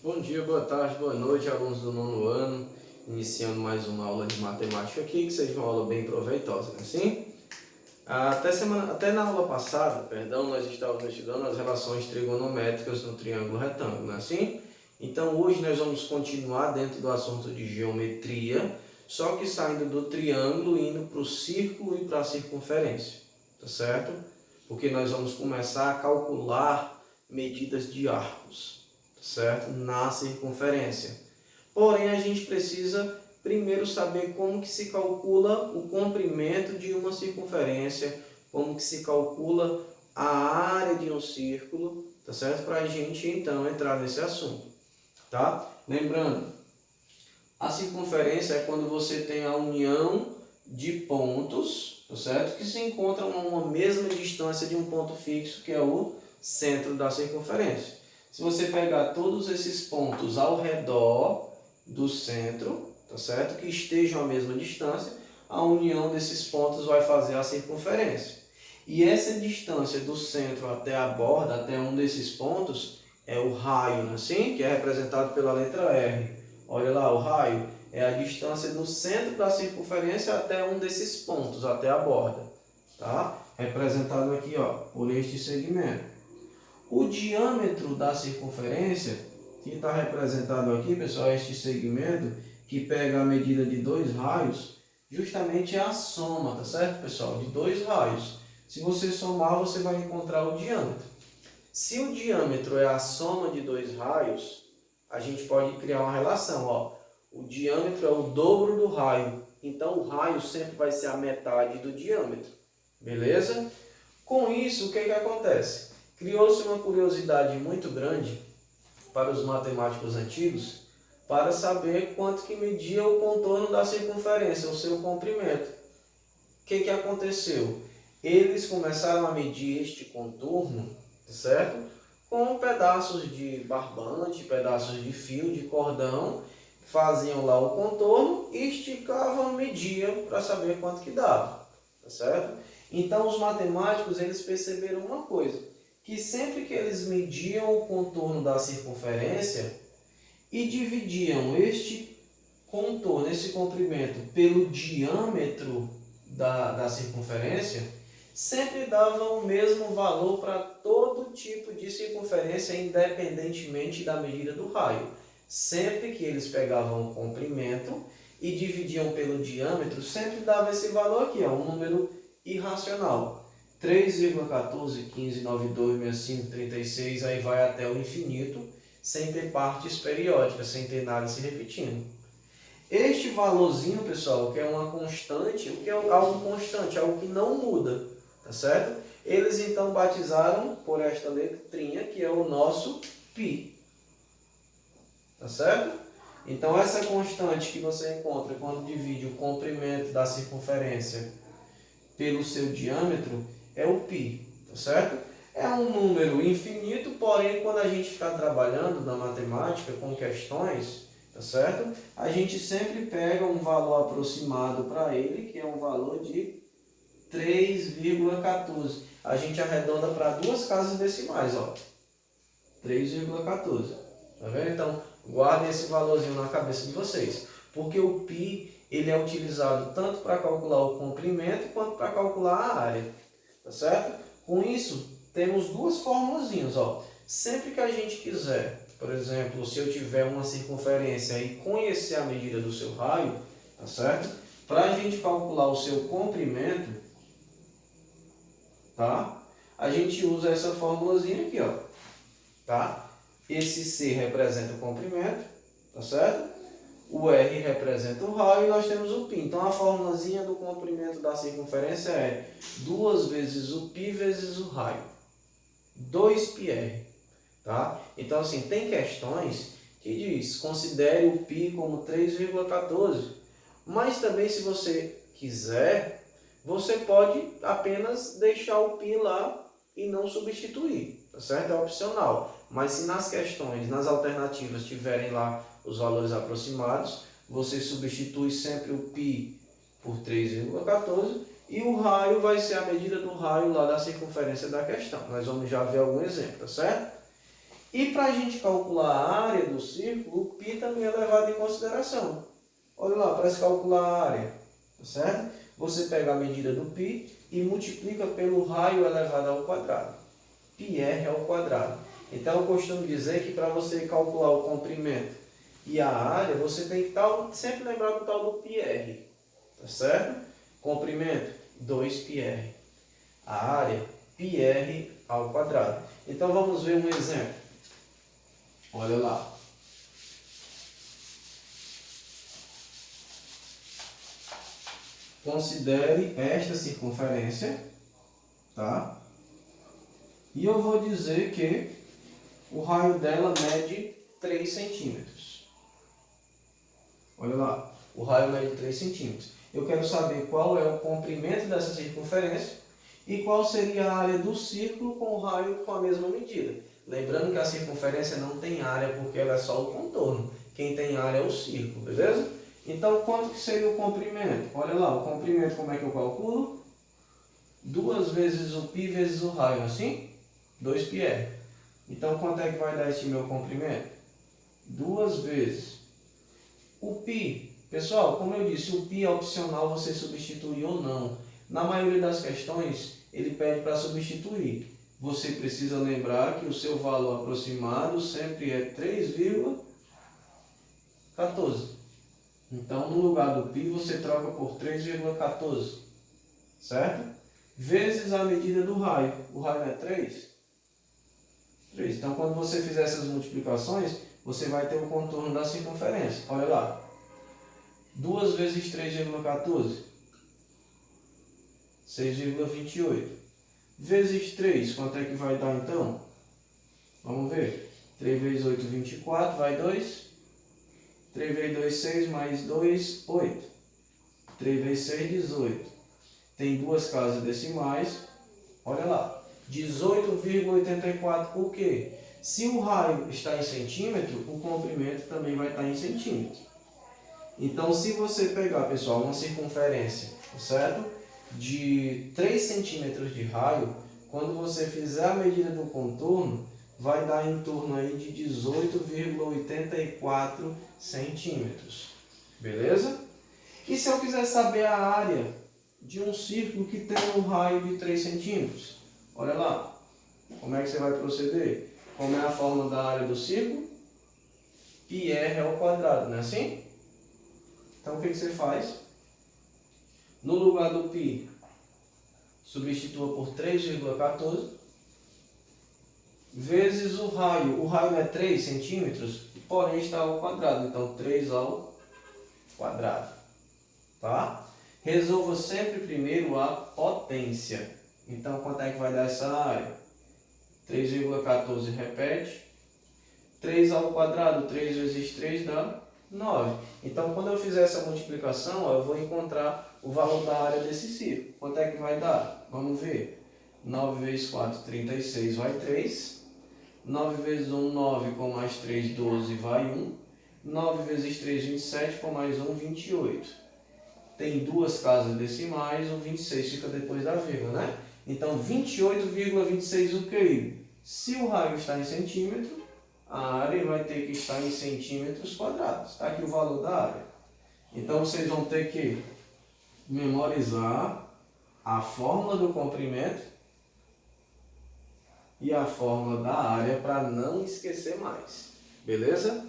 Bom dia, boa tarde, boa noite, alunos do nono ano. Iniciando mais uma aula de matemática aqui, que seja uma aula bem proveitosa, não é assim? Até na aula passada, nós estávamos estudando as relações trigonométricas no triângulo retângulo, não é assim? Então hoje nós vamos continuar dentro do assunto de geometria, só que saindo do triângulo, indo para o círculo e para a circunferência, tá certo? Porque nós vamos começar a calcular medidas de arcos, certo? Na circunferência. Porém, a gente precisa primeiro saber como que se calcula o comprimento de uma circunferência, como que se calcula a área de um círculo, tá certo? Para a gente então entrar nesse assunto, tá? Lembrando, a circunferência é quando você tem a união de pontos, tá certo? Que se encontram a uma mesma distância de um ponto fixo, que é o centro da circunferência. Se você pegar todos esses pontos ao redor do centro, tá certo? Que estejam à mesma distância, a união desses pontos vai fazer a circunferência. E essa distância do centro até a borda, até um desses pontos, é o raio, não é assim? Que é representado pela letra R. Olha lá, o raio é a distância do centro da circunferência até um desses pontos, até a borda, tá? Representado aqui, ó, por este segmento. O diâmetro da circunferência, que está representado aqui, pessoal, este segmento, que pega a medida de dois raios, justamente é a soma, tá certo, pessoal? De dois raios. Se você somar, você vai encontrar o diâmetro. Se o diâmetro é a soma de dois raios, a gente pode criar uma relação, ó. O diâmetro é o dobro do raio, então o raio sempre vai ser a metade do diâmetro, beleza? Com isso, o que acontece? Criou-se uma curiosidade muito grande para os matemáticos antigos para saber quanto que media o contorno da circunferência, o seu comprimento. O que aconteceu? Eles começaram a medir este contorno, certo? Com pedaços de barbante, pedaços de fio, de cordão, faziam lá o contorno e esticavam, mediam para saber quanto que dava, tá certo? Então os matemáticos eles perceberam uma coisa, que sempre que eles mediam o contorno da circunferência e dividiam este contorno, esse comprimento, pelo diâmetro da circunferência, sempre davam o mesmo valor para todo tipo de circunferência, independentemente da medida do raio. Sempre que eles pegavam o comprimento e dividiam pelo diâmetro, sempre dava esse valor aqui, ó, um número irracional. 3,14, 15, 92, 65, 36, aí vai até o infinito, sem ter partes periódicas, sem ter nada se repetindo. Este valorzinho, pessoal, que é uma constante, o que é algo constante, algo que não muda, tá certo? Eles então batizaram por esta letrinha, que é o nosso π, tá certo? Então essa constante que você encontra quando divide o comprimento da circunferência pelo seu diâmetro é o π, tá certo? É um número infinito, porém quando a gente está trabalhando na matemática com questões, tá certo? A gente sempre pega um valor aproximado para ele, que é um valor de 3,14. A gente arredonda para duas casas decimais, ó. 3,14. Tá vendo? Então, guardem esse valorzinho na cabeça de vocês, porque o π ele é utilizado tanto para calcular o comprimento quanto para calcular a área, tá certo? Com isso, temos duas formulazinhas, ó. Sempre que a gente quiser, por exemplo, se eu tiver uma circunferência e conhecer a medida do seu raio, tá certo? Para a gente calcular o seu comprimento, tá? A gente usa essa formulazinha aqui, ó, tá? Esse C representa o comprimento, tá certo? O R representa o raio e nós temos o π. Então a formulazinha do comprimento da circunferência é 2 vezes o π vezes o raio. 2πr, tá? Então assim, tem questões que diz, considere o π como 3,14. Mas também se você quiser, você pode apenas deixar o π lá e não substituir, tá certo? É opcional. Mas se nas questões, nas alternativas tiverem lá os valores aproximados, você substitui sempre o π por 3,14 e o raio vai ser a medida do raio lá da circunferência da questão. Nós vamos já ver algum exemplo, tá certo? E para a gente calcular a área do círculo, o π também é levado em consideração. Olha lá, para se calcular a área, tá certo? Você pega a medida do π e multiplica pelo raio elevado ao quadrado. πr ao quadrado. Então eu costumo dizer que para você calcular o comprimento e a área, você tem que sempre lembrar do tal do πr. Tá certo? Comprimento, 2πr. A área, πr ao quadrado. Então vamos ver um exemplo. Olha lá. Considere esta circunferência, tá? E eu vou dizer que o raio dela mede 3 centímetros. Olha lá, o raio mede 3 centímetros. Eu quero saber qual é o comprimento dessa circunferência e qual seria a área do círculo com o raio com a mesma medida. Lembrando que a circunferência não tem área porque ela é só o contorno. Quem tem área é o círculo, beleza? Então, quanto que seria o comprimento? Olha lá, o comprimento como é que eu calculo? 2 vezes o π vezes o raio, assim? 2πr. Então, quanto é que vai dar esse meu comprimento? 2 vezes o π. Pessoal, como eu disse, o π é opcional você substituir ou não. Na maioria das questões, ele pede para substituir. Você precisa lembrar que o seu valor aproximado sempre é 3,14. Então, no lugar do π, você troca por 3,14. Certo? Vezes a medida do raio. O raio é 3? 3. Então, quando você fizer essas multiplicações, você vai ter o contorno da circunferência. Olha lá. 2 vezes 3,14. 6,28. Vezes 3, quanto é que vai dar então? Vamos ver. 3 vezes 8, 24, vai 2. 3 vezes 2, 6, mais 2, 8. 3 vezes 6, 18. Tem duas casas decimais. Olha lá. 18,84. Por quê? Se o raio está em centímetro, o comprimento também vai estar em centímetro. Então, se você pegar, pessoal, uma circunferência, certo? De 3 centímetros de raio, quando você fizer a medida do contorno, vai dar em torno aí de 18,84 centímetros. Beleza? E se eu quiser saber a área de um círculo que tem um raio de 3 centímetros? Olha lá. Como é que você vai proceder? Como é a fórmula da área do círculo? πr ao quadrado, não é assim? Então, o que você faz? No lugar do π, substitua por 3,14 vezes o raio. O raio é 3 centímetros, porém está ao quadrado. Então, 3 ao quadrado. Tá? Resolva sempre primeiro a potência. Então, quanto é que vai dar essa área? 3,14 repete. 3 ao quadrado, 3 vezes 3 dá 9. Então, quando eu fizer essa multiplicação, ó, eu vou encontrar o valor da área desse círculo. Quanto é que vai dar? Vamos ver. 9 vezes 4, 36, vai 3. 9 vezes 1, 9, com mais 3, 12, vai 1. 9 vezes 3, 27, com mais 1, 28. Tem duas casas decimais, o 26 fica depois da vírgula, né? Então, 28,26 o quê? Se o raio está em centímetro, a área vai ter que estar em centímetros quadrados. Está aqui o valor da área. Então, vocês vão ter que memorizar a fórmula do comprimento e a fórmula da área para não esquecer mais. Beleza?